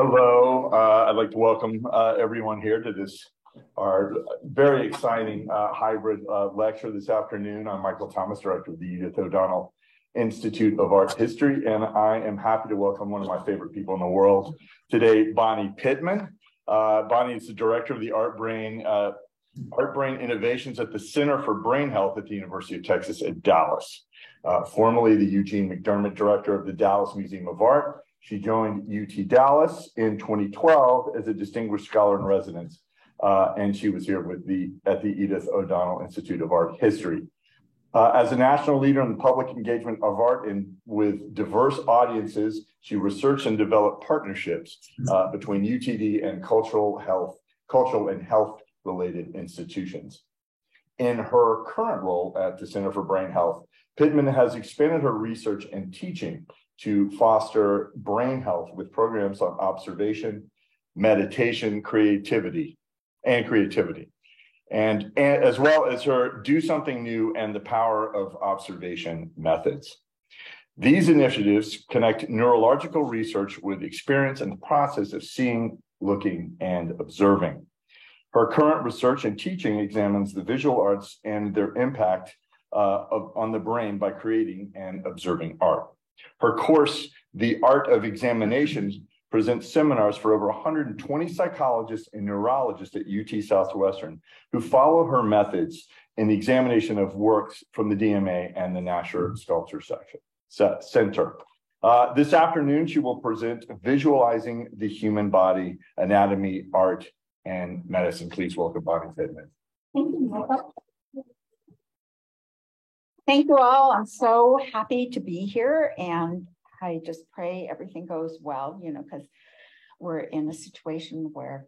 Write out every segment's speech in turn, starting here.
Hello, I'd like to welcome everyone here to our very exciting hybrid lecture this afternoon. I'm Michael Thomas, director of the Edith O'Donnell Institute of Art History, and I am happy to welcome one of my favorite people in the world today, Bonnie Pittman. Bonnie is the director of the Art Brain Innovations at the Center for Brain Health at the University of Texas at Dallas. Formerly the Eugene McDermott Director of the Dallas Museum of Art. She joined UT Dallas in 2012 as a distinguished scholar in residence, and she was here at the Edith O'Donnell Institute of Art History. As a national leader in the public engagement of art and with diverse audiences, she researched and developed partnerships between UTD and cultural and health-related institutions. In her current role at the Center for Brain Health, Pittman has expanded her research and teaching to foster brain health with programs on observation, meditation, creativity, and as well as her Do Something New and the Power of Observation methods. These initiatives connect neurological research with experience and the process of seeing, looking, and observing. Her current research and teaching examines the visual arts and their impact on the brain by creating and observing art. Her course, The Art of Examination, presents seminars for over 120 psychologists and neurologists at UT Southwestern who follow her methods in the examination of works from the DMA and the Nasher Sculpture Center. This afternoon, she will present Visualizing the Human Body, Anatomy, Art, and Medicine. Please welcome Bonnie Pittman. Thank you, Michael. Thank you all. I'm so happy to be here, and I just pray everything goes well, because we're in a situation where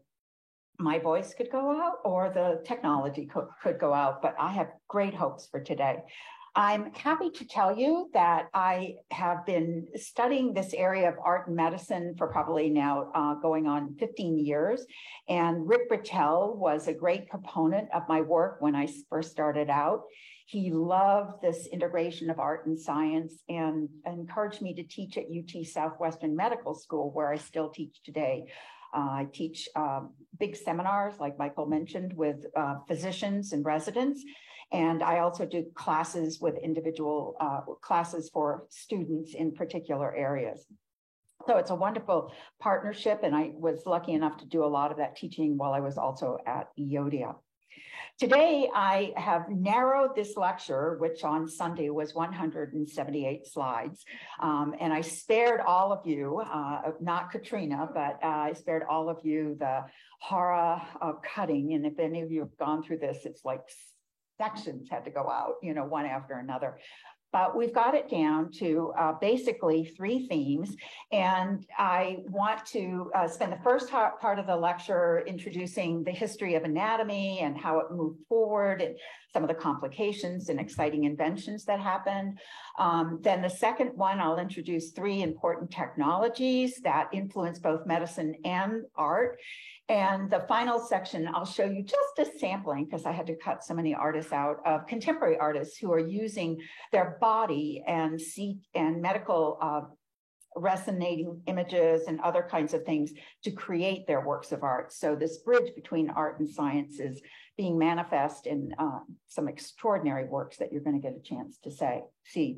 my voice could go out or the technology could go out, but I have great hopes for today. I'm happy to tell you that I have been studying this area of art and medicine for probably now going on 15 years. And Rick Britell was a great proponent of my work when I first started out. He loved this integration of art and science and encouraged me to teach at UT Southwestern Medical School, where I still teach today. I teach big seminars, like Michael mentioned, with physicians and residents. And I also do classes with individual classes for students in particular areas. So it's a wonderful partnership, and I was lucky enough to do a lot of that teaching while I was also at EODIA. Today, I have narrowed this lecture, which on Sunday was 178 slides, and I spared all of you, not Katrina, but I spared all of you the horror of cutting. And if any of you have gone through this, it's like sections had to go out, one after another. But we've got it down to basically 3 themes. And I want to spend the first part of the lecture introducing the history of anatomy and how it moved forward and some of the complications and exciting inventions that happened. Then the second one, I'll introduce 3 important technologies that influence both medicine and art. And the final section, I'll show you just a sampling, because I had to cut so many artists out, of contemporary artists who are using their body and medical resonating images and other kinds of things to create their works of art. So this bridge between art and science is being manifest in some extraordinary works that you're going to get a chance to see.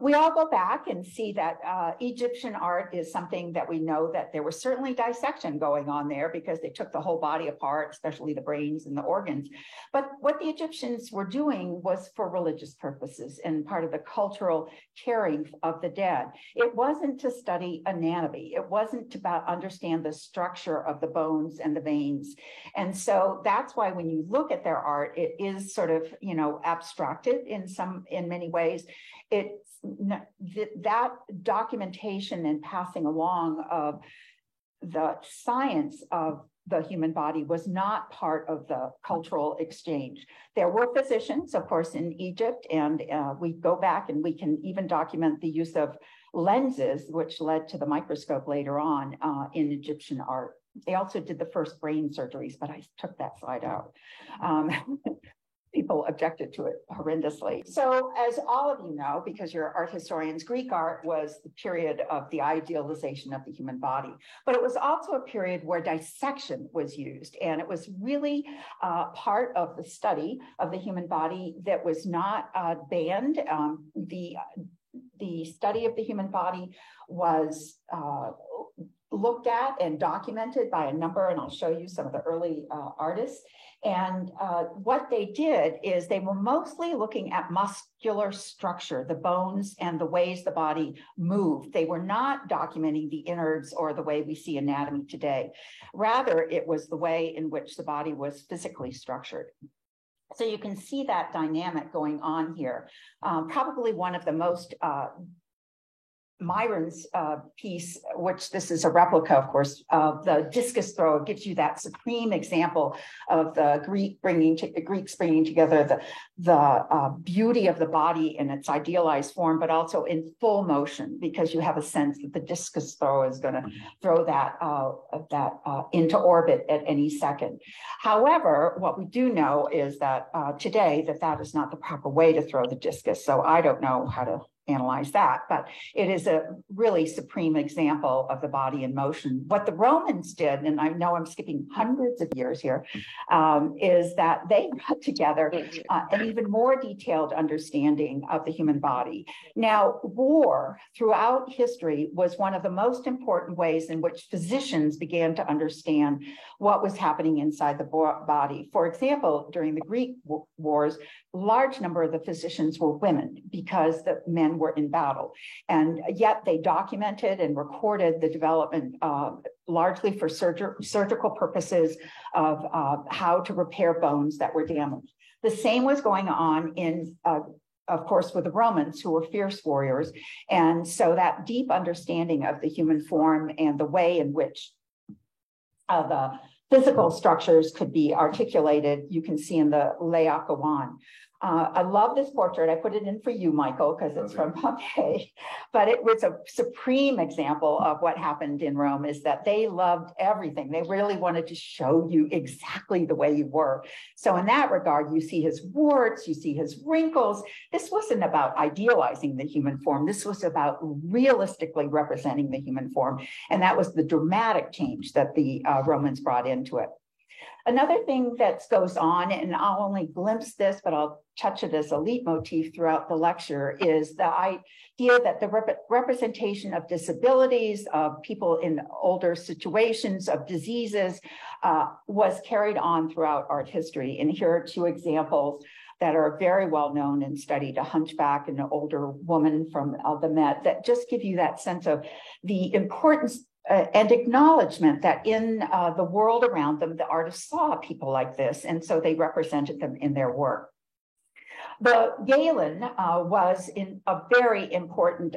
We all go back and see that Egyptian art is something that we know that there was certainly dissection going on there, because they took the whole body apart, especially the brains and the organs. But what the Egyptians were doing was for religious purposes and part of the cultural caring of the dead. It wasn't to study anatomy. It wasn't to understand the structure of the bones and the veins. And so that's why when you look at their art, it is sort of, abstracted in many ways. It's that documentation and passing along of the science of the human body was not part of the cultural exchange. There were physicians, of course, in Egypt, and we go back and we can even document the use of lenses, which led to the microscope later on in Egyptian art. They also did the first brain surgeries, but I took that slide out. people objected to it horrendously. So as all of you know, because you're art historians, Greek art was the period of the idealization of the human body, but it was also a period where dissection was used. And it was really part of the study of the human body that was not banned. The study of the human body was looked at and documented by a number, and I'll show you some of the early artists. And what they did is they were mostly looking at muscular structure, the bones and the ways the body moved. They were not documenting the innards or the way we see anatomy today. Rather, it was the way in which the body was physically structured. So you can see that dynamic going on here. Probably one of the most Myron's piece, which this is a replica, of course, of the discus throw. It gives you that supreme example of the Greeks bringing together the beauty of the body in its idealized form, but also in full motion, because you have a sense that the discus throw is going to throw that into orbit at any second. However, what we do know is that today that is not the proper way to throw the discus. So I don't know how to analyze that, but it is a really supreme example of the body in motion. What the Romans did, and I know I'm skipping hundreds of years here, is that they brought together an even more detailed understanding of the human body. Now, war throughout history was one of the most important ways in which physicians began to understand what was happening inside the body. For example, during the Greek wars, a large number of the physicians were women because the men were in battle. And yet they documented and recorded the development largely for surgical purposes of how to repair bones that were damaged. The same was going on in of course, with the Romans, who were fierce warriors. And so that deep understanding of the human form and the way in which the physical structures could be articulated, you can see in the Laocoon. I love this portrait. I put it in for you, Michael, because it's from Pompeii. But it was a supreme example of what happened in Rome, is that they loved everything. They really wanted to show you exactly the way you were. So in that regard, you see his warts, you see his wrinkles. This wasn't about idealizing the human form. This was about realistically representing the human form. And that was the dramatic change that the Romans brought into it. Another thing that goes on, and I'll only glimpse this, but I'll touch it as a leitmotif throughout the lecture, is the idea that the representation of disabilities, of people in older situations, of diseases, was carried on throughout art history. And here are two examples that are very well known and studied: a hunchback and an older woman from the Met, that just give you that sense of the importance and acknowledgement that in the world around them, the artists saw people like this, and so they represented them in their work. The Galen was in a very important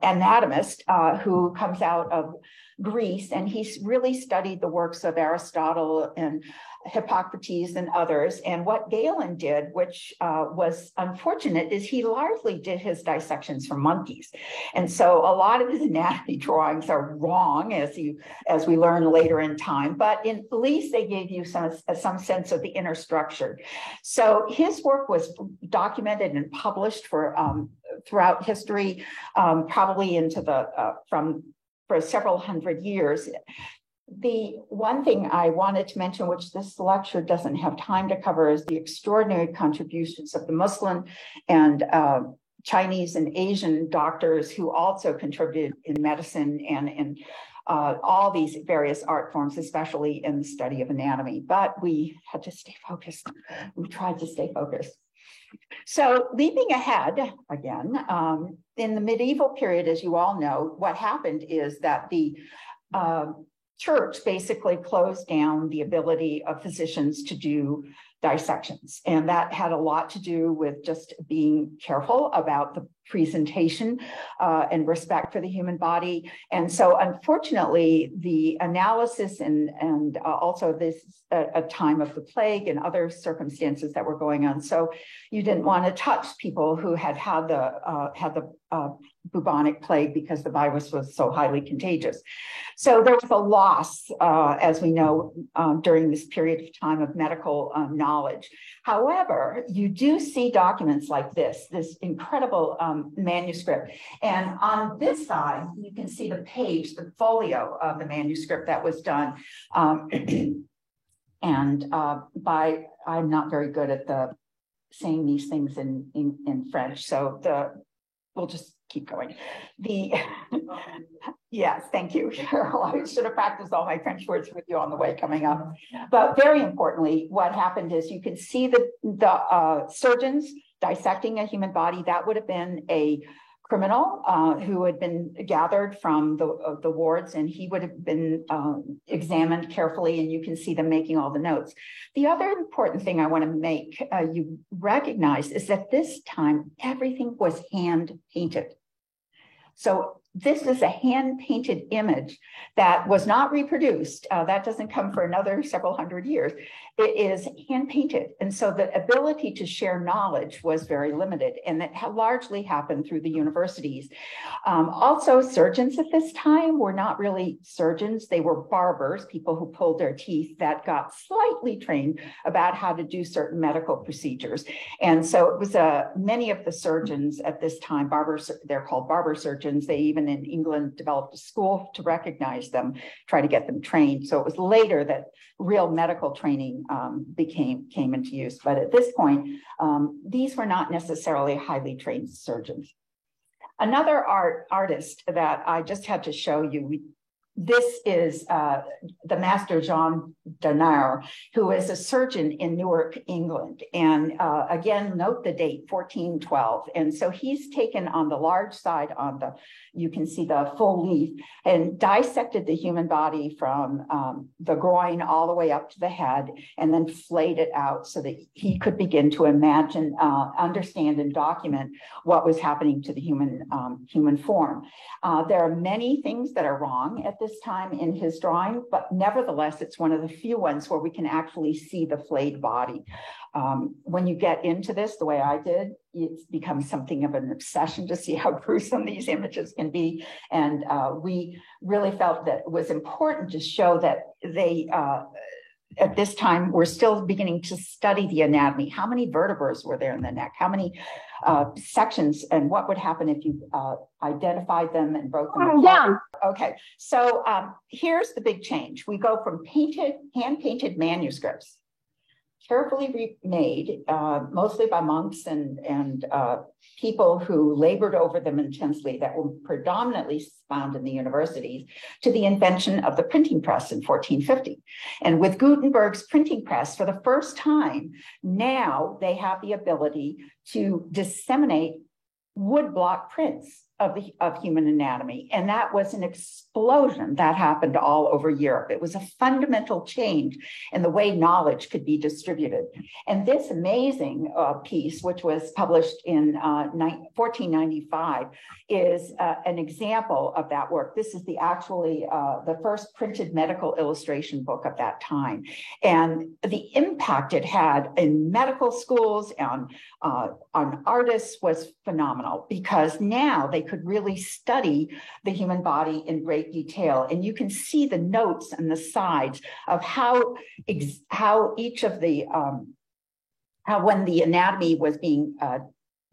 anatomist who comes out of Greece, and he's really studied the works of Aristotle and Hippocrates and others. And what Galen did, which was unfortunate, is he largely did his dissections from monkeys. And so a lot of his anatomy drawings are wrong, as we learn later in time, but at least they gave you some sense of the inner structure. So his work was documented and published for throughout history, probably into for several hundred years. The one thing I wanted to mention, which this lecture doesn't have time to cover, is the extraordinary contributions of the Muslim and Chinese and Asian doctors who also contributed in medicine and in all these various art forms, especially in the study of anatomy. But we had to stay focused. We tried to stay focused. So leaping ahead again, in the medieval period, as you all know, what happened is that the church basically closed down the ability of physicians to do dissections. And that had a lot to do with just being careful about the presentation and respect for the human body. And so unfortunately, the analysis and also this a time of the plague and other circumstances that were going on. So you didn't want to touch people who had the bubonic plague because the virus was so highly contagious. So there was a loss, as we know, during this period of time of medical knowledge. However, you do see documents like this incredible manuscript. And on this side, you can see the page, the folio of the manuscript that was done. I'm not very good at saying these things in French, so we'll just keep going. Yes, thank you, Cheryl. I should have practiced all my French words with you on the way coming up. But very importantly, what happened is you can see the surgeons dissecting a human body. That would have been a criminal who had been gathered from the wards, and he would have been examined carefully, and you can see them making all the notes. The other important thing I want to make you recognize is that this time everything was hand painted. So this is a hand-painted image that was not reproduced. That doesn't come for another several hundred years. It is hand-painted. And so the ability to share knowledge was very limited, and that largely happened through the universities. Also, surgeons at this time were not really surgeons. They were barbers, people who pulled their teeth that got slightly trained about how to do certain medical procedures. And so it was many of the surgeons at this time, barbers, they're called barber surgeons. They even in England developed a school to recognize them, try to get them trained. So it was later that real medical training came into use. But at this point, these were not necessarily highly trained surgeons. Another artist that I just had to show you, this is the master Jean Donner, who is a surgeon in Newark, England. And again, note the date, 1412. And so he's taken on the large side you can see the full leaf, and dissected the human body from the groin all the way up to the head, and then flayed it out so that he could begin to imagine, understand, and document what was happening to the human form. There are many things that are wrong at this time in his drawing, but nevertheless, it's one of the few ones where we can actually see the flayed body. When you get into this, the way I did, it's become something of an obsession to see how gruesome these images can be. And we really felt that it was important to show that they, at this time, we're still beginning to study the anatomy. How many vertebrae were there in the neck? How many sections, and what would happen if you identified them and broke them apart? Okay, so here's the big change. We go from hand-painted manuscripts, carefully remade, mostly by monks and people who labored over them intensely, that were predominantly found in the universities, to the invention of the printing press in 1450. And with Gutenberg's printing press, for the first time, now they have the ability to disseminate woodblock prints of human anatomy. And that was an explosion that happened all over Europe. It was a fundamental change in the way knowledge could be distributed. And this amazing piece, which was published in 1495, is an example of that work. This is the first printed medical illustration book of that time. And the impact it had in medical schools and on artists was phenomenal, because now they could really study the human body in great detail. And you can see the notes on the sides of how each of the, how when the anatomy was being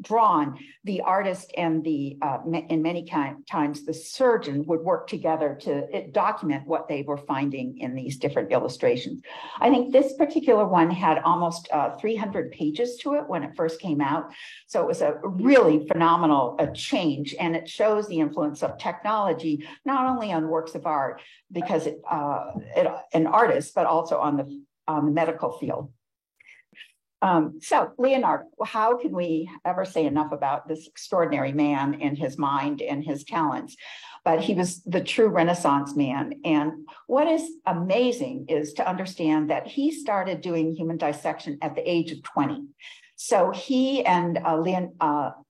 drawn, the artist and in many times the surgeon would work together to document what they were finding in these different illustrations. I think this particular one had almost 300 pages to it when it first came out. So it was a really phenomenal change, and it shows the influence of technology, not only on works of art, because an artist, but also on the medical field. So Leonardo, how can we ever say enough about this extraordinary man and his mind and his talents? But he was the true Renaissance man. And what is amazing is to understand that he started doing human dissection at the age of 20. So he and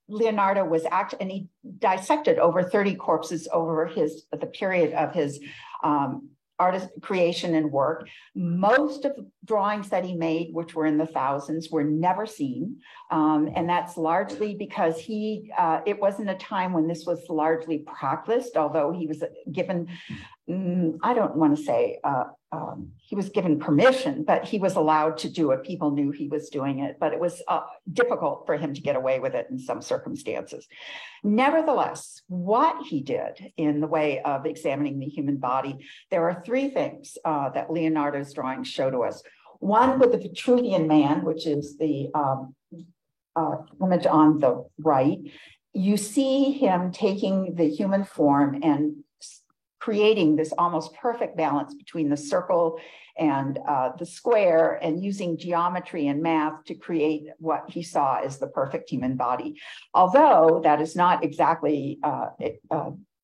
Leonardo was actually, and he dissected over 30 corpses over the period of his artist creation and work. Most of the drawings that he made, which were in the thousands, were never seen. And that's largely because it wasn't a time when this was largely practiced, although he was given, I don't want to say he was given permission, but he was allowed to do it. People knew he was doing it, but it was difficult for him to get away with it in some circumstances. Nevertheless, what he did in the way of examining the human body, there are three things that Leonardo's drawings show to us. One, with the Vitruvian Man, which is the image on the right, you see him taking the human form and creating this almost perfect balance between the circle and the square, and using geometry and math to create what he saw as the perfect human body. Although that is not exactly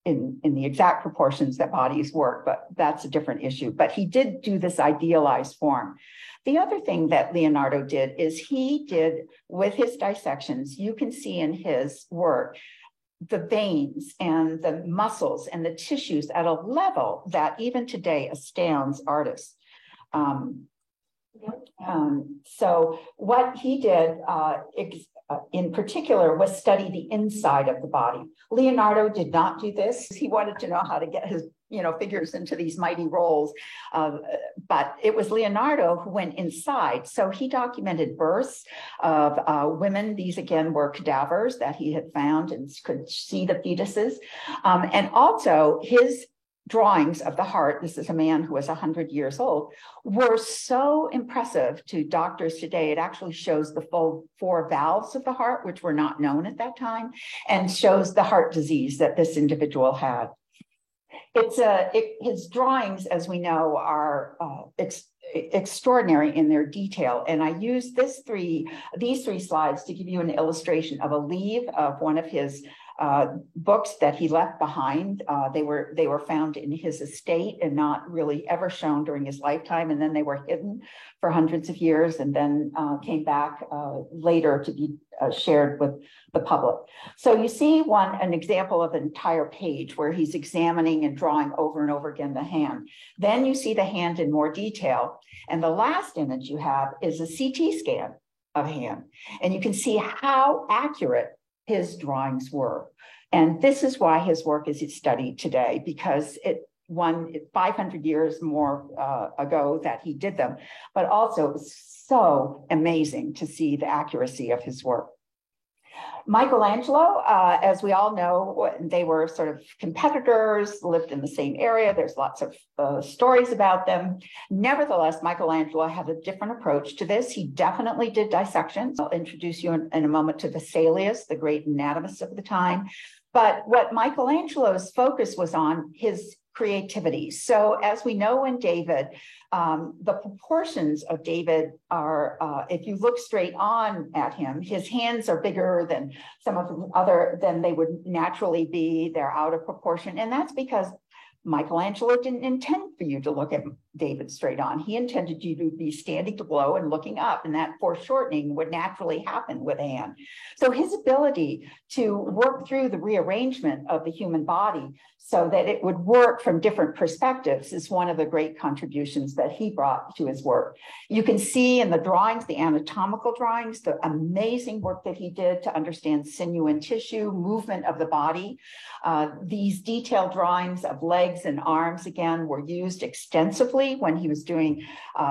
in the exact proportions that bodies work, but that's a different issue. But he did do this idealized form. The other thing that Leonardo did is he did, with his dissections, you can see in his work, the veins and the muscles and the tissues at a level that even today astounds artists. So what he did in particular was study the inside of the body. Leonardo did not do this. He wanted to know how to get his figures into these mighty roles. But it was Leonardo who went inside. So he documented births of women. These again were cadavers that he had found and could see the fetuses. And also his drawings of the heart, this is a man who was 100 years old, were so impressive to doctors today. It actually shows the full 4 valves of the heart, which were not known at that time, and shows the heart disease that this individual had. His drawings, as we know, are extraordinary in their detail. And I use these three slides to give you an illustration of a leaf of one of his books that he left behind. They were found in his estate and not really ever shown during his lifetime. And then they were hidden for hundreds of years and then came back later to be shared with the public. So you see an example of an entire page where he's examining and drawing over and over again the hand. Then you see the hand in more detail. And the last image you have is a CT scan of a hand. And you can see how accurate his drawings were. And this is why his work is studied today, because it 500 years more ago that he did them, but also it was so amazing to see the accuracy of his work. Michelangelo, as we all know, they were sort of competitors, lived in the same area. There's lots of stories about them. Nevertheless, Michelangelo had a different approach to this. He definitely did dissections. I'll introduce you in a moment to Vesalius, the great anatomist of the time. But what Michelangelo's focus was on his creativity. So as we know in David, the proportions of David are, if you look straight on at him, his hands are bigger than than they would naturally be. They're out of proportion. And that's because Michelangelo didn't intend for you to look at David straight on. He intended you to be standing below and looking up, and that foreshortening would naturally happen with a hand. So his ability to work through the rearrangement of the human body so that it would work from different perspectives is one of the great contributions that he brought to his work. You can see in the drawings, the anatomical drawings, the amazing work that he did to understand sinew and tissue, movement of the body. These detailed drawings of legs and arms, again, were used extensively when he was doing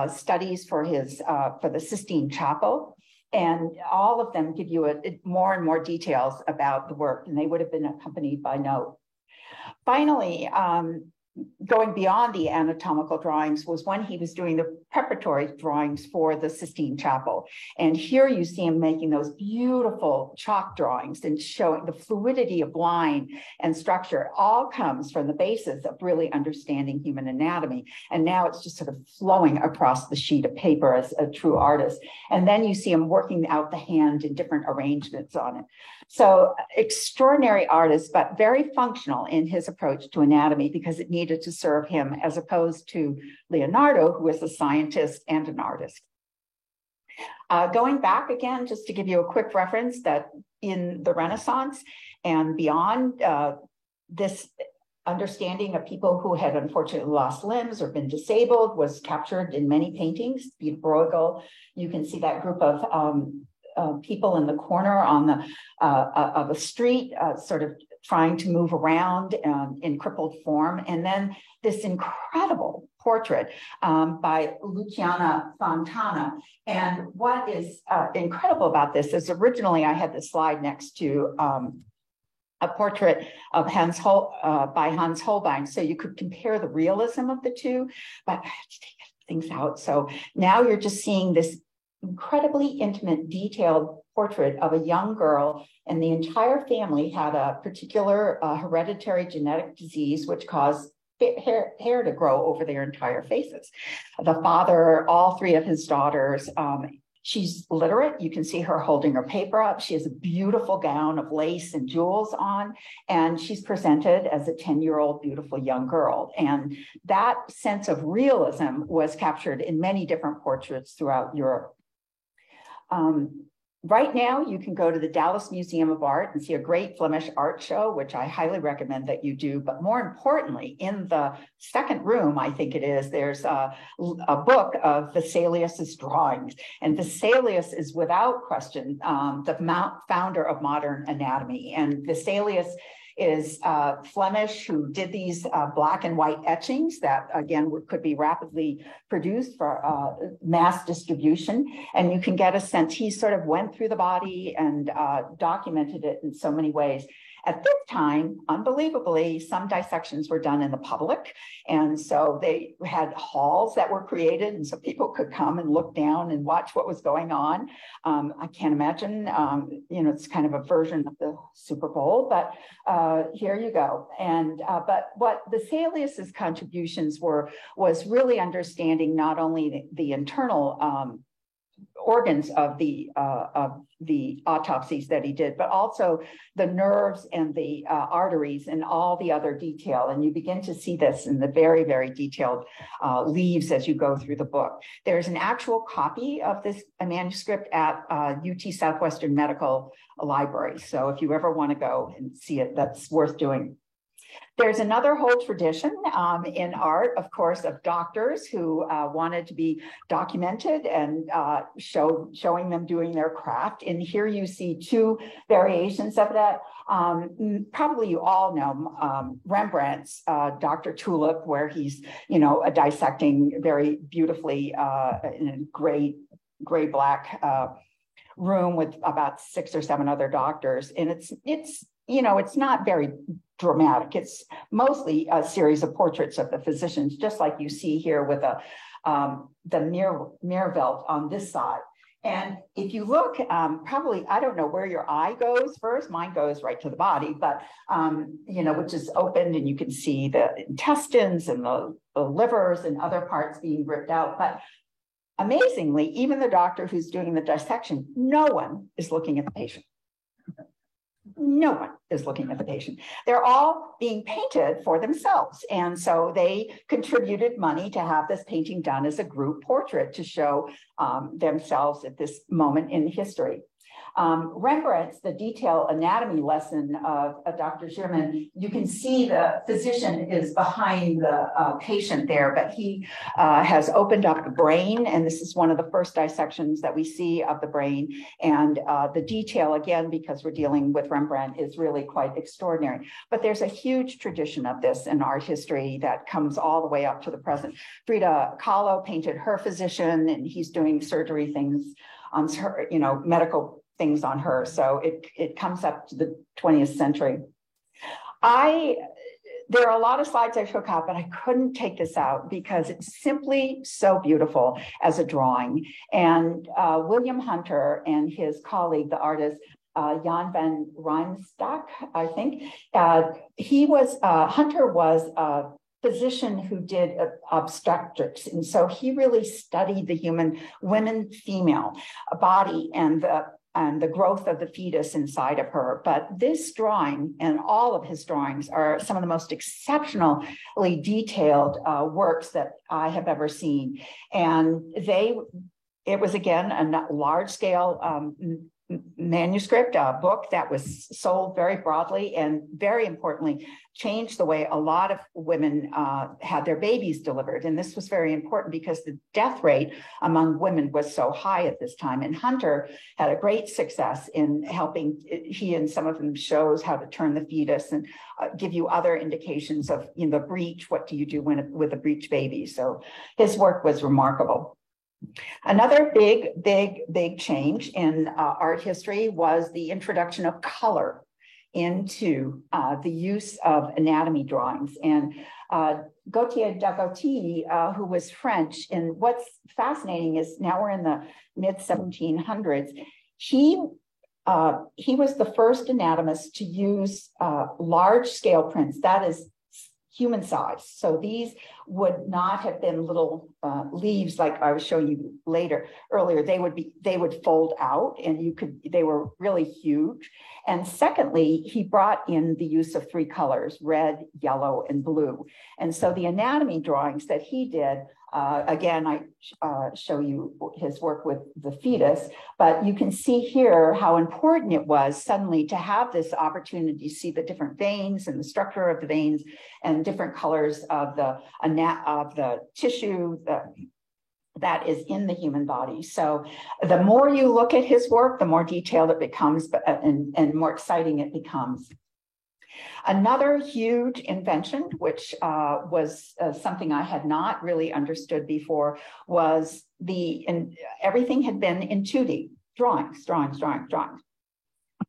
studies for the Sistine Chapel. And all of them give you more and more details about the work, and they would have been accompanied by note. Finally, going beyond the anatomical drawings was when he was doing the preparatory drawings for the Sistine Chapel. And here you see him making those beautiful chalk drawings and showing the fluidity of line and structure. It all comes from the basis of really understanding human anatomy. And now it's just sort of flowing across the sheet of paper as a true artist. And then you see him working out the hand in different arrangements on it. So extraordinary artist, but very functional in his approach to anatomy because it needed to serve him as opposed to Leonardo, who is a scientist and an artist. Going back again, just to give you a quick reference that in the Renaissance and beyond, this understanding of people who had unfortunately lost limbs or been disabled was captured in many paintings. Bruegel, you can see that group of people in the corner on the of a street, sort of trying to move around in crippled form. And then this incredible portrait by Luciana Fontana. And what is incredible about this is originally I had the slide next to a portrait of by Hans Holbein, so you could compare the realism of the two, but I have to take things out. So now you're just seeing this incredibly intimate, detailed portrait of a young girl, and the entire family had a particular hereditary genetic disease which caused hair to grow over their entire faces. The father, all three of his daughters, she's literate. You can see her holding her paper up. She has a beautiful gown of lace and jewels on, and she's presented as a 10-year-old beautiful young girl. And that sense of realism was captured in many different portraits throughout Europe. Right now, you can go to the Dallas Museum of Art and see a great Flemish art show, which I highly recommend that you do. But more importantly, in the second room, I think it is, there's a book of Vesalius's drawings. And Vesalius is without question the founder of modern anatomy. And Vesalius is Flemish, who did these black and white etchings that, again, could be rapidly produced for mass distribution. And you can get a sense, he sort of went through the body and documented it in so many ways. At this time, unbelievably, some dissections were done in the public. And so they had halls that were created. And so people could come and look down and watch what was going on. I can't imagine, it's kind of a version of the Super Bowl, but here you go. And but what Vesalius's contributions was really understanding not only the internal organs of the autopsies that he did, but also the nerves and the arteries and all the other detail. And you begin to see this in the very, very detailed leaves as you go through the book. There's an actual copy of this manuscript at UT Southwestern Medical Library. So if you ever want to go and see it, that's worth doing. There's another whole tradition in art, of course, of doctors who wanted to be documented and showing them doing their craft. And here you see two variations of that. Probably you all know Rembrandt's Dr. Tulip, where he's, dissecting very beautifully in a gray-black room with about 6 or 7 other doctors. And it's not very dramatic. It's mostly a series of portraits of the physicians, just like you see here with the Mirvelt on this side. And if you look, probably, I don't know where your eye goes first. Mine goes right to the body, but, which is opened, and you can see the intestines and the livers and other parts being ripped out. But amazingly, even the doctor who's doing the dissection, no one is looking at the patient. No one is looking at the patient. They're all being painted for themselves. And so they contributed money to have this painting done as a group portrait to show themselves at this moment in history. Rembrandt's The Detailed Anatomy lesson of Dr. Schumann, you can see the physician is behind the patient there, but he has opened up the brain, and this is one of the first dissections that we see of the brain. And the detail, again, because we're dealing with Rembrandt, is really quite extraordinary. But there's a huge tradition of this in art history that comes all the way up to the present. Frida Kahlo painted her physician, and he's doing surgery things on her, medical things on her. So it comes up to the 20th century. There are a lot of slides I took out, but I couldn't take this out because it's simply so beautiful as a drawing. And William Hunter and his colleague, the artist, Jan van Rijmstak, I think, Hunter was a physician who did obstetrics. And so he really studied the human female body and the growth of the fetus inside of her. But this drawing and all of his drawings are some of the most exceptionally detailed works that I have ever seen. And it was again a large scale manuscript, a book that was sold very broadly and very importantly changed the way a lot of women had their babies delivered. And this was very important because the death rate among women was so high at this time. And Hunter had a great success in helping, he and some of them shows how to turn the fetus and give you other indications of the breech, what do you do with a breech baby. So his work was remarkable. Another big change in art history was the introduction of color into the use of anatomy drawings. And Gautier Dagoty, who was French, and what's fascinating is now we're in the mid 1700s, he was the first anatomist to use large scale prints, that is human size. So these would not have been little leaves like I was showing you earlier. They would fold out and they were really huge. And secondly, he brought in the use of three colors, red, yellow, and blue. And so the anatomy drawings that he did, again, I show you his work with the fetus, but you can see here how important it was suddenly to have this opportunity to see the different veins and the structure of the veins and different colors of the tissue that is in the human body. So the more you look at his work, the more detailed it becomes and more exciting it becomes. Another huge invention, which was something I had not really understood before, was everything had been in 2D, drawings.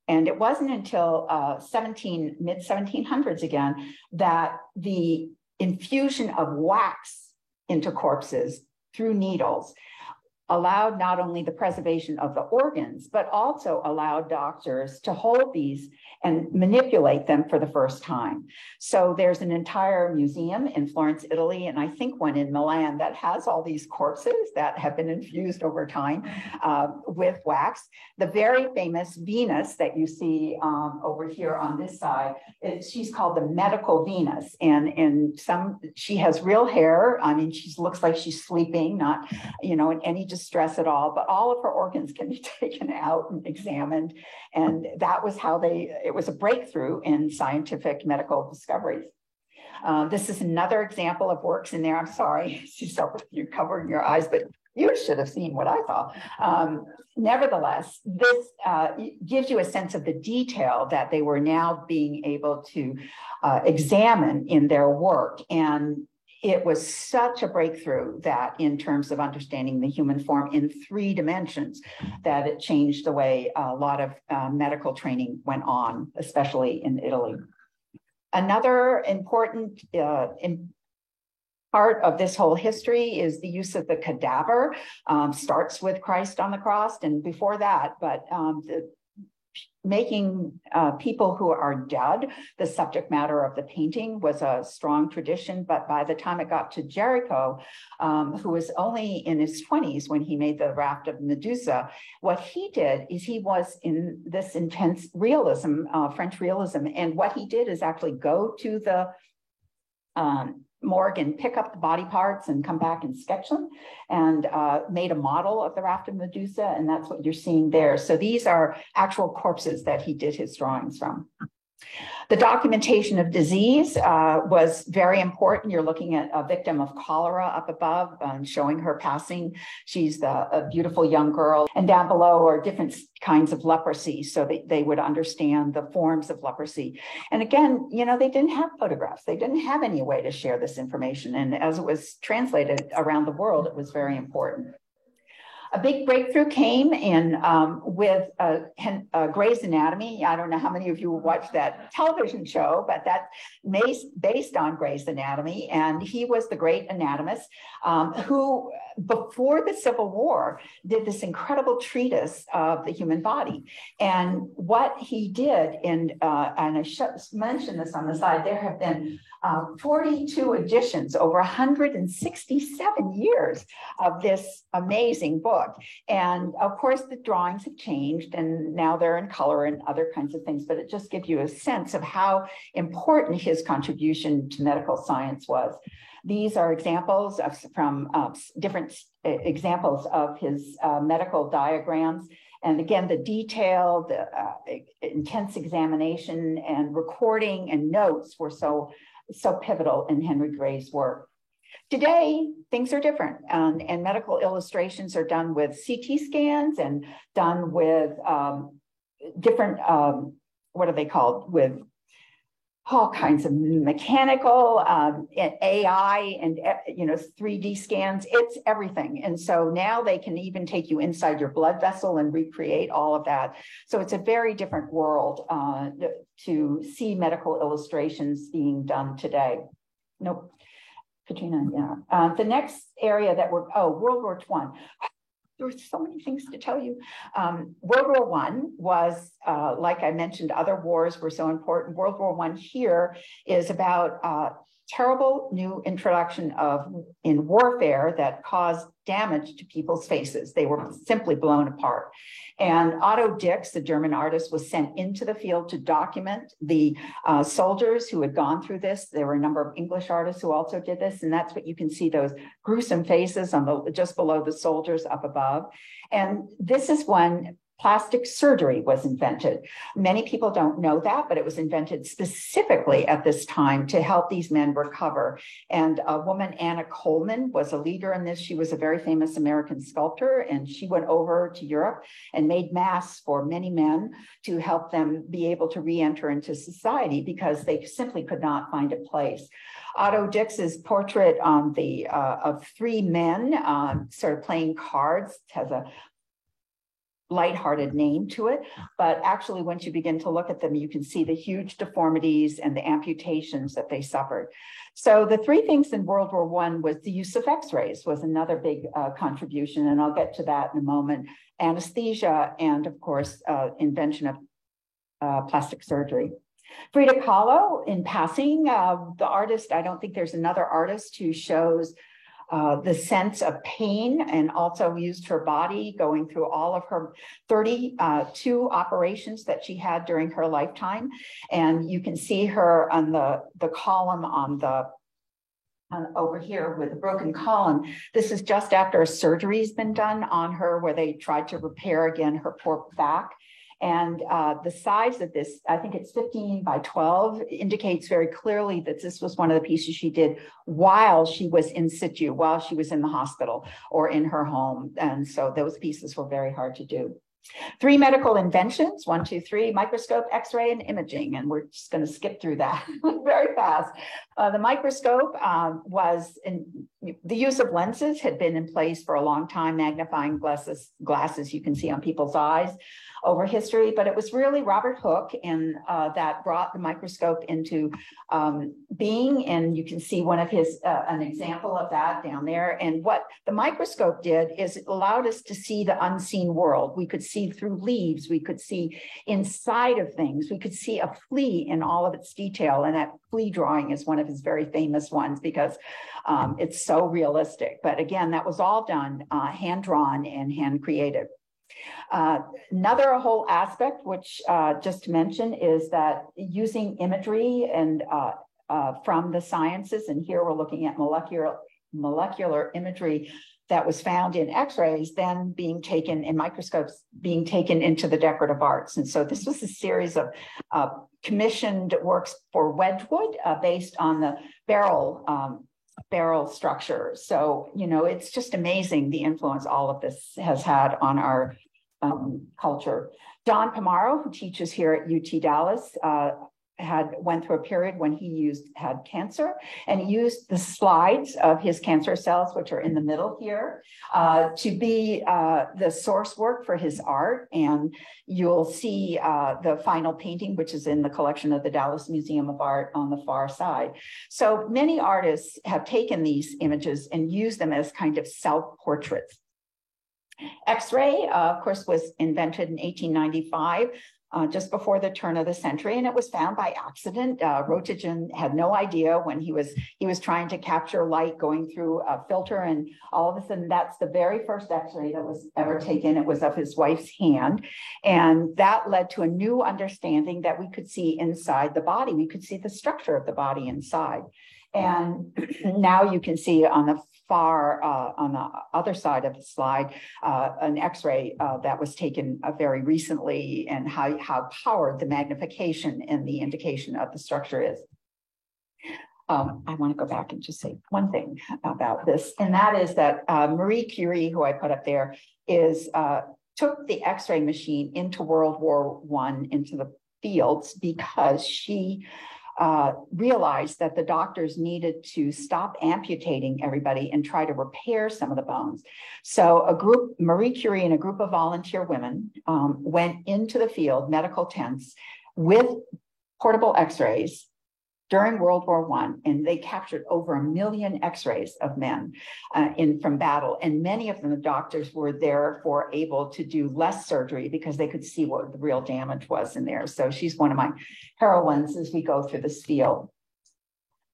And it wasn't until mid 1700s again, that the infusion of wax into corpses through needles allowed not only the preservation of the organs, but also allowed doctors to hold these and manipulate them for the first time. So there's an entire museum in Florence, Italy, and I think one in Milan that has all these corpses that have been infused over time with wax. The very famous Venus that you see over here on this side, she's called the medical Venus. And she has real hair. I mean, she looks like she's sleeping, not, in any distress at all, but all of her organs can be taken out and examined. And that was how it was a breakthrough in scientific medical discoveries. This is another example of works in there. I'm sorry, you're covering your eyes, but you should have seen what I saw. Nevertheless, this gives you a sense of the detail that they were now being able to examine in their work. And it was such a breakthrough that in terms of understanding the human form in 3 dimensions, that it changed the way a lot of medical training went on, especially in Italy. Another important part of this whole history is the use of the cadaver. Starts with Christ on the cross and before that, but making people who are dead the subject matter of the painting was a strong tradition. But by the time it got to Géricault, who was only in his 20s when he made the Raft of Medusa, what he did is he was in this intense realism, French realism. And what he did is actually go to the morgue and pick up the body parts and come back and sketch them, and made a model of the Raft of Medusa, and that's what you're seeing there. So these are actual corpses that he did his drawings from. The documentation of disease was very important. You're looking at a victim of cholera up above, showing her passing. She's a beautiful young girl. And down below are different kinds of leprosy, so they would understand the forms of leprosy. And again, they didn't have photographs. They didn't have any way to share this information. And as it was translated around the world, it was very important. A big breakthrough came in with Grey's Anatomy. I don't know how many of you watched that television show, but that's based on Grey's Anatomy. And he was the great anatomist who, before the Civil War, did this incredible treatise of the human body. And what he did, and I mentioned this on the side, there have been 42 editions over 167 years of this amazing book. And of course, the drawings have changed and now they're in color and other kinds of things, but it just gives you a sense of how important his contribution to medical science was. These are examples from different examples of his medical diagrams. And again, the detail, the intense examination and recording and notes were so pivotal in Henry Grey's work. Today, things are different, and medical illustrations are done with CT scans and done with different, what are they called, with all kinds of mechanical, AI, and 3D scans. It's everything. And so now they can even take you inside your blood vessel and recreate all of that. So it's a very different world to see medical illustrations being done today. Nope. Katrina, yeah. The next area that World War I. There were so many things to tell you. World War I was, like I mentioned, other wars were so important. World War I here is about terrible new introduction in warfare that caused damage to people's faces. They were simply blown apart. And Otto Dix, the German artist, was sent into the field to document the soldiers who had gone through this. There were a number of English artists who also did this. And that's what you can see, those gruesome faces on just below the soldiers up above. And this is when plastic surgery was invented. Many people don't know that, but it was invented specifically at this time to help these men recover. And a woman, Anna Coleman, was a leader in this. She was a very famous American sculptor, and she went over to Europe and made masks for many men to help them be able to re-enter into society because they simply could not find a place. Otto Dix's portrait on of three men sort of playing cards has a lighthearted name to it, but actually once you begin to look at them, you can see the huge deformities and the amputations that they suffered. So the three things in World War I was the use of X-rays was another big contribution, and I'll get to that in a moment. Anesthesia and of course, invention of plastic surgery. Frida Kahlo, in passing, the artist, I don't think there's another artist who shows the sense of pain, and also used her body going through all of her 32 operations that she had during her lifetime. And you can see her on the column over here with a broken column. This is just after a surgery's been done on her where they tried to repair again her poor back. And the size of this, I think it's 15 by 12, indicates very clearly that this was one of the pieces she did while she was in situ, while she was in the hospital or in her home. And so those pieces were very hard to do. Three medical inventions, 1, 2, 3, microscope, X-ray, and imaging. And we're just going to skip through that very fast. The microscope the use of lenses had been in place for a long time, magnifying glasses you can see on people's eyes over history, but it was really Robert Hooke that brought the microscope into being, and you can see one of his, an example of that down there. And what the microscope did is it allowed us to see the unseen world. We could see through leaves, we could see inside of things, we could see a flea in all of its detail, and that flea drawing is one of his very famous ones because it's so realistic. But again, that was all done hand-drawn and hand-created. Another whole aspect, which just to mention, is that using imagery and from the sciences, and here we're looking at molecular imagery that was found in X-rays, then being taken in microscopes, being taken into the decorative arts. And so this was a series of commissioned works for Wedgwood based on the barrel structure. So, it's just amazing the influence all of this has had on our culture. John Pomaro, who teaches here at UT Dallas, went through a period when he had cancer, and he used the slides of his cancer cells, which are in the middle here, to be the source work for his art. And you'll see the final painting, which is in the collection of the Dallas Museum of Art on the far side. So many artists have taken these images and used them as kind of self-portraits. X-ray, of course, was invented in 1895. Just before the turn of the century, and it was found by accident. Roentgen had no idea when he was trying to capture light going through a filter, and all of a sudden, that's the very first X-ray that was ever taken. It was of his wife's hand, and that led to a new understanding that we could see inside the body. We could see the structure of the body inside, and now you can see on the on the other side of the slide, an X-ray that was taken very recently, and how powered the magnification and the indication of the structure is. I want to go back and just say one thing about this, and that is that Marie Curie, who I put up there, took the X-ray machine into World War I, into the fields, because she realized that the doctors needed to stop amputating everybody and try to repair some of the bones. So Marie Curie and a group of volunteer women went into the field, medical tents, with portable X-rays during World War I, and they captured over 1 million X-rays of men from battle. And many of them, the doctors were therefore able to do less surgery because they could see what the real damage was in there. So she's one of my heroines as we go through this field.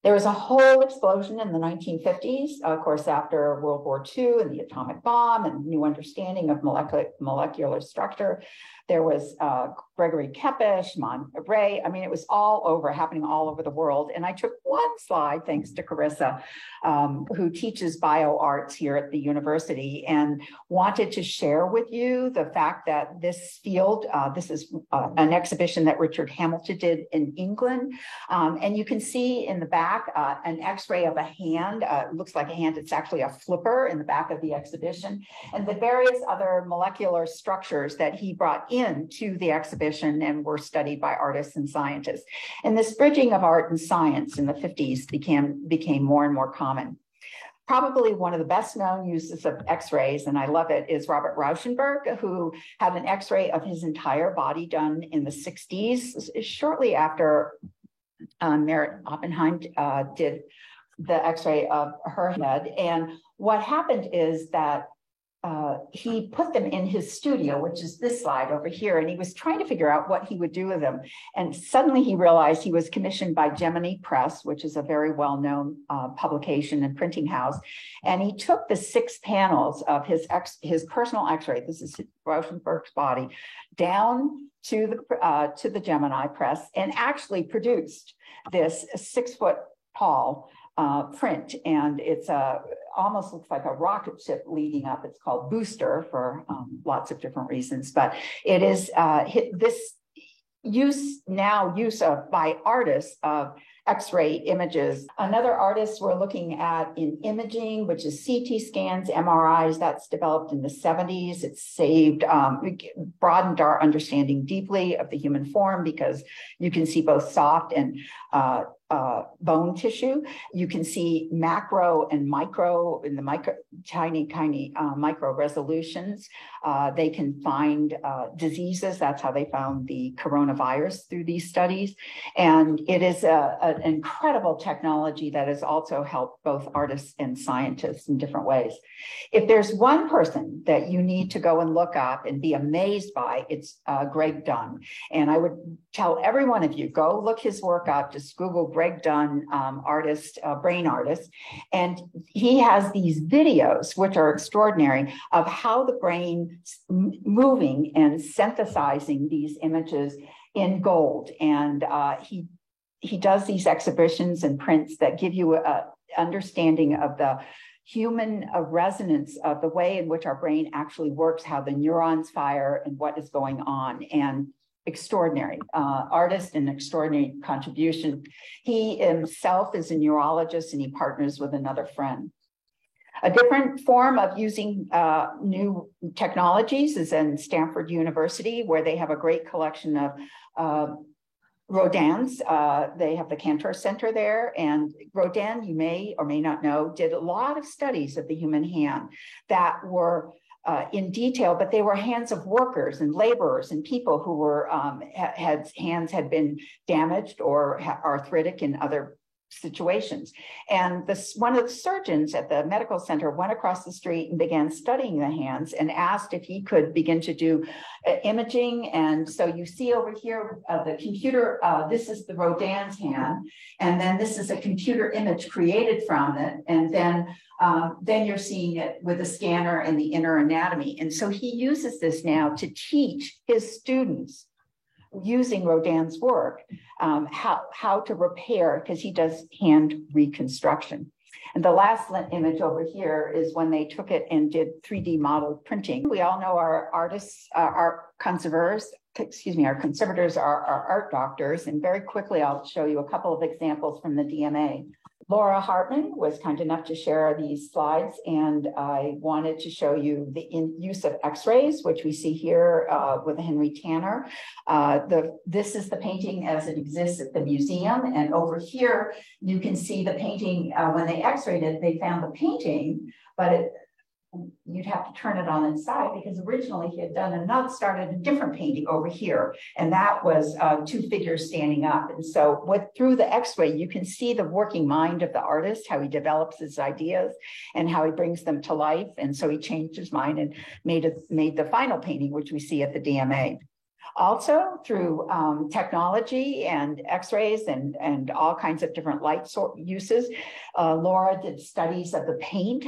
There was a whole explosion in the 1950s, of course, after World War II and the atomic bomb and new understanding of molecular structure. There was Gregory Kepesh, Monterey. I mean, it was happening all over the world. And I took one slide, thanks to Carissa, who teaches bioarts here at the university, and wanted to share with you the fact that this field, this is an exhibition that Richard Hamilton did in England. And you can see in the back an X-ray of a hand. It looks like a hand. It's actually a flipper in the back of the exhibition. And the various other molecular structures that he brought into the exhibition and were studied by artists and scientists. And this bridging of art and science in the 50s became more and more common. Probably one of the best known uses of X-rays, and I love it, is Robert Rauschenberg, who had an X-ray of his entire body done in the 60s, shortly after Merritt Oppenheim did the X-ray of her head. And what happened is that he put them in his studio, which is this slide over here, and he was trying to figure out what he would do with them. And suddenly he realized he was commissioned by Gemini Press, which is a very well-known publication and printing house. And he took the 6 panels of his personal X-ray, this is Rauschenberg's body, down to the Gemini Press, and actually produced this 6-foot tall print, and it's almost looks like a rocket ship leading up. It's called Booster for lots of different reasons, but it is this use by artists of X-ray images. Another artist we're looking at in imaging, which is CT scans, MRIs, that's developed in the 70s. It's broadened our understanding deeply of the human form, because you can see both soft and bone tissue. You can see macro and micro in the tiny micro resolutions. They can find diseases. That's how they found the coronavirus through these studies. And it is an incredible technology that has also helped both artists and scientists in different ways. If there's one person that you need to go and look up and be amazed by, it's Greg Dunn. And I would tell every one of you, go look his work up. Just Google Greg Dunn, brain artist. And he has these videos, which are extraordinary, of how the brain moving and synthesizing these images in gold. And he does these exhibitions and prints that give you an understanding of the human resonance of the way in which our brain actually works, how the neurons fire and what is going on. And extraordinary artist and extraordinary contribution. He himself is a neurologist, and he partners with another friend. A different form of using new technologies is in Stanford University, where they have a great collection of Rodin's, they have the Cantor Center there, and Rodin, you may or may not know, did a lot of studies of the human hand that were in detail, but they were hands of workers and laborers and people who were hands had been damaged or arthritic in other situations. And one of the surgeons at the medical center went across the street and began studying the hands and asked if he could begin to do imaging. And so you see over here the computer, this is the Rodin's hand, and then this is a computer image created from it. And then you're seeing it with a scanner and the inner anatomy. And so he uses this now to teach his students, using Rodin's work, how to repair, because he does hand reconstruction. And the last image over here is when they took it and did 3D model printing. We all know our artists, our conservators are our art doctors. And very quickly, I'll show you a couple of examples from the DMA. Laura Hartman was kind enough to share these slides, and I wanted to show you the use of X-rays, which we see here with Henry Tanner. This is the painting as it exists at the museum, and over here you can see the painting. When they X-rayed it, they found the painting, but you'd have to turn it on its side, because originally he had started a different painting over here, and that was two figures standing up. And so through the X-ray, you can see the working mind of the artist, how he develops his ideas and how he brings them to life. And so he changed his mind and made the final painting, which we see at the DMA. Also, through technology and X-rays and all kinds of different light uses, Laura did studies of the paint,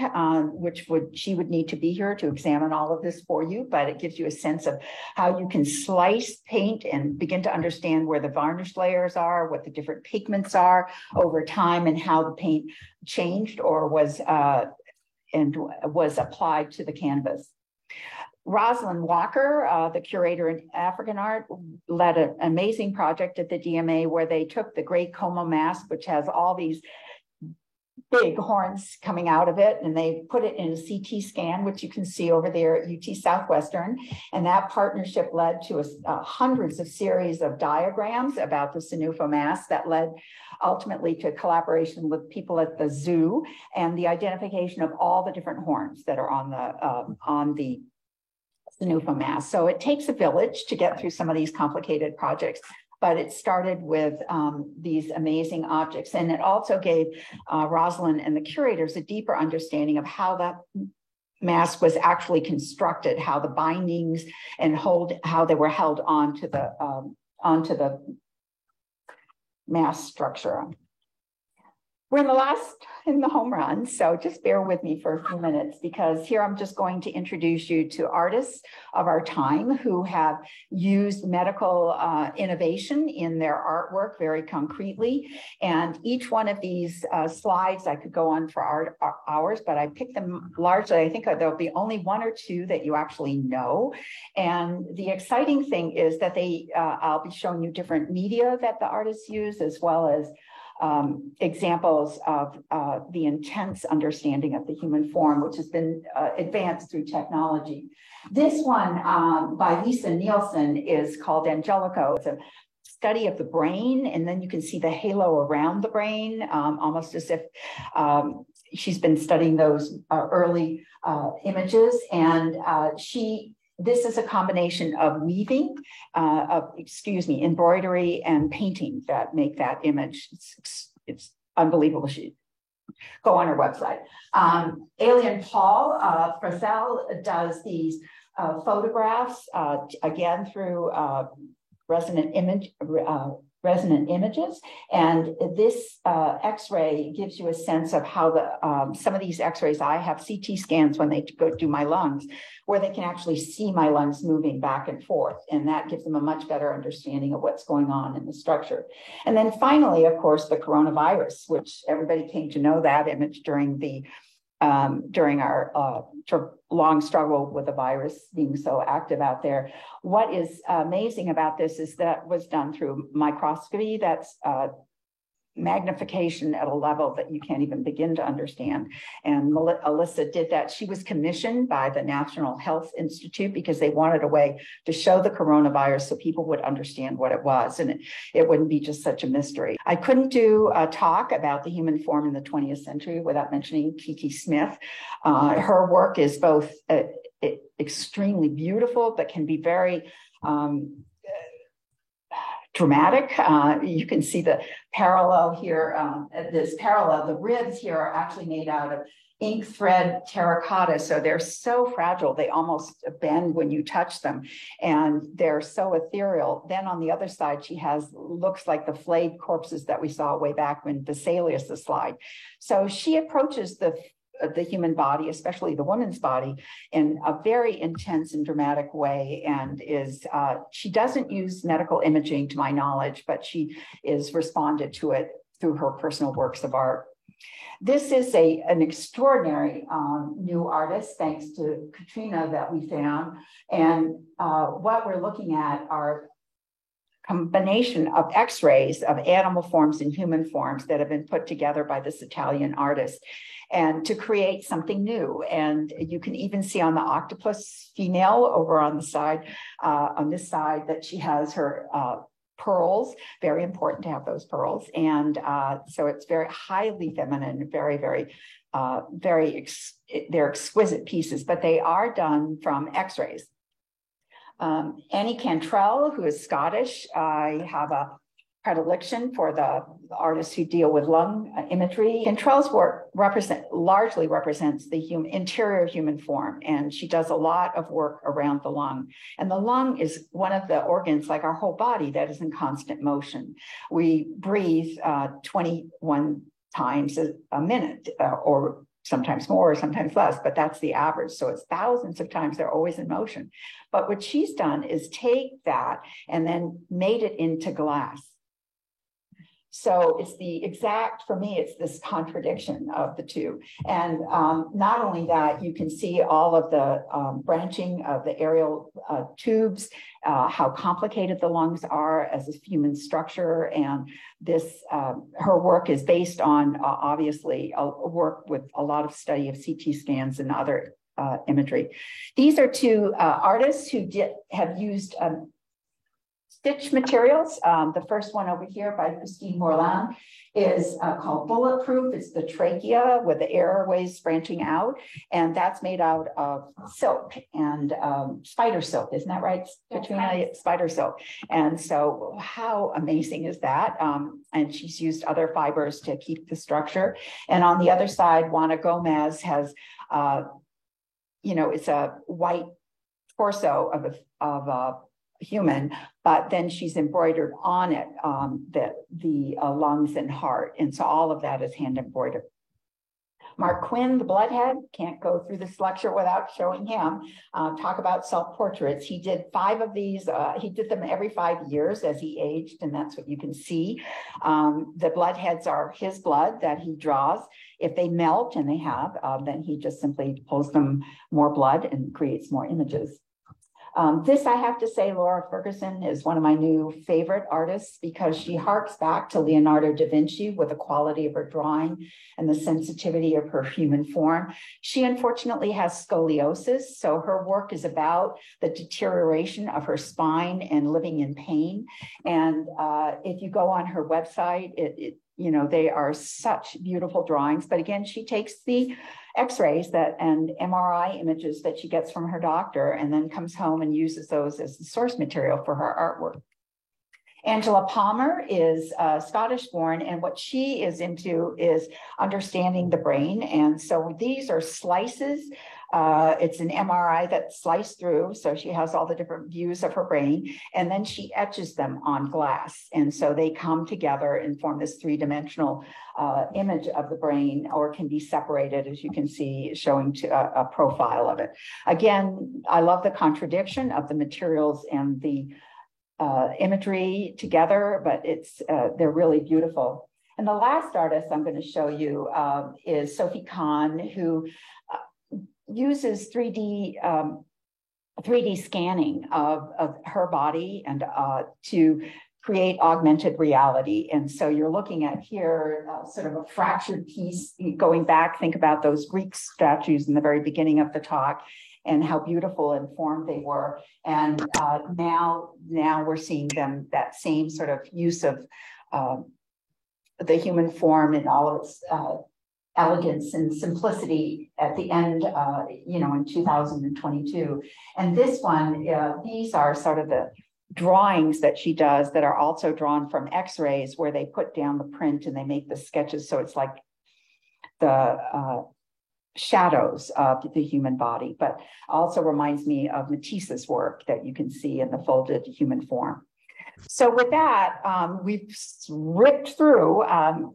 which she would need to be here to examine all of this for you, but it gives you a sense of how you can slice paint and begin to understand where the varnish layers are, what the different pigments are over time, and how the paint changed or was applied to the canvas. Rosalind Walker, the curator in African art, led an amazing project at the DMA where they took the Great Como mask, which has all these big horns coming out of it, and they put it in a CT scan, which you can see over there at UT Southwestern. And that partnership led to hundreds of series of diagrams about the Sinufo mask that led ultimately to collaboration with people at the zoo and the identification of all the different horns that are on the Sinufo mask. So it takes a village to get through some of these complicated projects, but it started with these amazing objects. And it also gave Rosalind and the curators a deeper understanding of how that mask was actually constructed, how the bindings and how they were held onto the mask structure. We're in the home run, so just bear with me for a few minutes, because here I'm just going to introduce you to artists of our time who have used medical innovation in their artwork very concretely. And each one of these slides, I could go on for hours, but I picked them largely. I think there'll be only one or two that you actually know. And the exciting thing is that I'll be showing you different media that the artists use, as well as examples of the intense understanding of the human form, which has been advanced through technology. This one by Lisa Nielsen is called Angelico. It's a study of the brain, and then you can see the halo around the brain, almost as if she's been studying those early images. And this is a combination of weaving, embroidery and painting that make that image. It's unbelievable. Go on her website. Alien Paul Frazell does these photographs, again, through resonant images. And this X-ray gives you a sense of how some of these X-rays, I have CT scans when they go do my lungs, where they can actually see my lungs moving back and forth. And that gives them a much better understanding of what's going on in the structure. And then finally, of course, the coronavirus, which everybody came to know that image during our long struggle with the virus being so active out there. What is amazing about this is that was done through microscopy. That's magnification at a level that you can't even begin to understand. And Alyssa did that. She was commissioned by the National Health Institute because they wanted a way to show the coronavirus so people would understand what it was, and it wouldn't be just such a mystery. I couldn't do a talk about the human form in the 20th century without mentioning Kiki Smith. Her work is both extremely beautiful, but can be very dramatic. You can see the parallel here. The ribs here are actually made out of ink thread terracotta. So they're so fragile, they almost bend when you touch them. And they're so ethereal. Then on the other side, she looks like the flayed corpses that we saw way back when Vesalius the slide. So she approaches the human body, especially the woman's body, in a very intense and dramatic way, and she doesn't use medical imaging to my knowledge, but she is responded to it through her personal works of art. This is an extraordinary new artist, thanks to Katrina, that we found. And what we're looking at are combination of x-rays of animal forms and human forms that have been put together by this Italian artist, and to create something new. And you can even see on the octopus female over on the side, on this side, that she has her pearls. Very important to have those pearls. And so it's very highly feminine, they're exquisite pieces, but they are done from x-rays. Annie Cantrell, who is Scottish, I have a predilection for the artists who deal with lung imagery. Cantrell's work largely represents the interior human form, and she does a lot of work around the lung. And the lung is one of the organs, like our whole body, that is in constant motion. We breathe 21 times a minute, or sometimes more, or sometimes less, but that's the average. So it's thousands of times, they're always in motion. But what she's done is take that and then made it into glass. So it's for me, it's this contradiction of the two. And not only that, you can see all of the branching of the aerial tubes, how complicated the lungs are as a human structure. And her work is based on, obviously, a work with a lot of study of CT scans and other imagery. These are two artists who have used stitch materials. The first one over here by Christine Morland is called Bulletproof. It's the trachea with the airways branching out. And that's made out of silk and spider silk. Isn't that right, Katrina? Spider silk. And so how amazing is that? And she's used other fibers to keep the structure. And on the other side, Juana Gomez has, it's a white torso of a human, but then she's embroidered on it the lungs and heart. And so all of that is hand embroidered. Mark Quinn, the Bloodhead, can't go through this lecture without showing him. Talk about self-portraits. He did 5 of these. He did them every 5 years as he aged, and that's what you can see. The bloodheads are his blood that he draws. If they melt, and they have, then he just simply pulls them more blood and creates more images. This, I have to say, Laura Ferguson is one of my new favorite artists because she harks back to Leonardo da Vinci with the quality of her drawing and the sensitivity of her human form. She unfortunately has scoliosis, so her work is about the deterioration of her spine and living in pain. And if you go on her website, they are such beautiful drawings. But again, she takes the x-rays and MRI images that she gets from her doctor and then comes home and uses those as the source material for her artwork. Angela Palmer is Scottish born, and what she is into is understanding the brain. And so these are slices. It's an MRI that's sliced through, so she has all the different views of her brain, and then she etches them on glass. And so they come together and form this 3-dimensional image of the brain, or can be separated, as you can see, showing a profile of it. Again, I love the contradiction of the materials and the imagery together, but they're really beautiful. And the last artist I'm going to show you is Sophie Kahn, who uses 3D scanning of her body and to create augmented reality. And so you're looking at here sort of a fractured piece going back. Think about those Greek statues in the very beginning of the talk and how beautiful and formed they were. And now we're seeing them, that same sort of use of the human form in all of its elegance and simplicity at the end, in 2022. And this one, these are sort of the drawings that she does that are also drawn from x-rays, where they put down the print and they make the sketches. So it's like the shadows of the human body, but also reminds me of Matisse's work that you can see in the folded human form. So with that, we've ripped through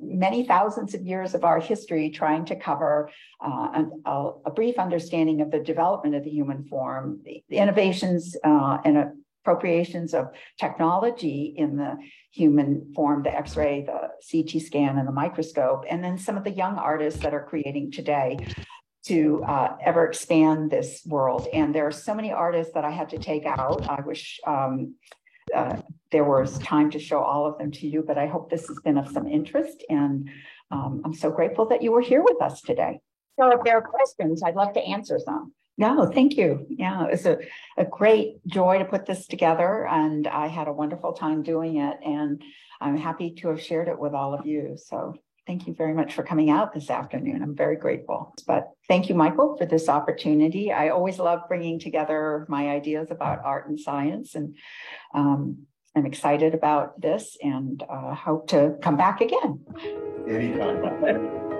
many thousands of years of our history trying to cover a brief understanding of the development of the human form, the innovations and appropriations of technology in the human form, the X-ray, the CT scan, and the microscope, and then some of the young artists that are creating today to ever expand this world. And there are so many artists that I had to take out. I wish there was time to show all of them to you, but I hope this has been of some interest, and I'm so grateful that you were here with us today. So if there are questions, I'd love to answer some. No, thank you. Yeah, it was a great joy to put this together, and I had a wonderful time doing it, and I'm happy to have shared it with all of you. So thank you very much for coming out this afternoon. I'm very grateful. But thank you, Michael, for this opportunity. I always love bringing together my ideas about art and science, and I'm excited about this, and hope to come back again. Anytime.